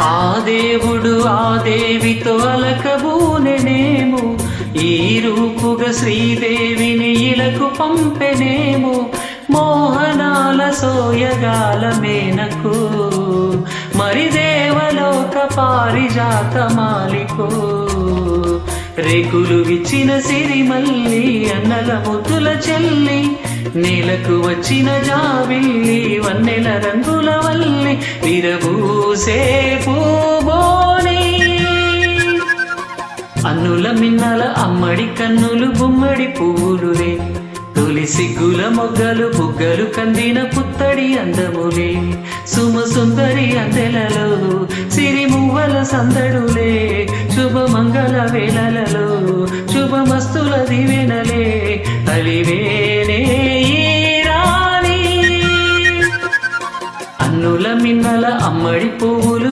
ఆ దేవుడు ఆ దేవితో అలకబూనెనేమో, ఈ రూపుగా శ్రీదేవిని ఇలకు పంపెనేమో, మోహనాల సోయగాల మేనకు మరి దేవలోక పారిజాత మాలికో. రేకులు విచ్చిన సిరిమల్లి అన్నల ముద్దుల చెల్లి, నేలకు వచ్చిన జాబిల్లి వన్నెల రంగుల వల్లి, విరబూసే పూబోని అన్నుల మిన్నల అమ్మడి కన్నులు గుమ్మడి పువ్వులులే, తొలి సిగ్గుల మొగ్గలు బుగ్గలు కందిన పుత్తడి అందములే, సుమ సుందరి అందెలలో సిరిమువ్వల సందడులే, శుభమంగళ వేళలలో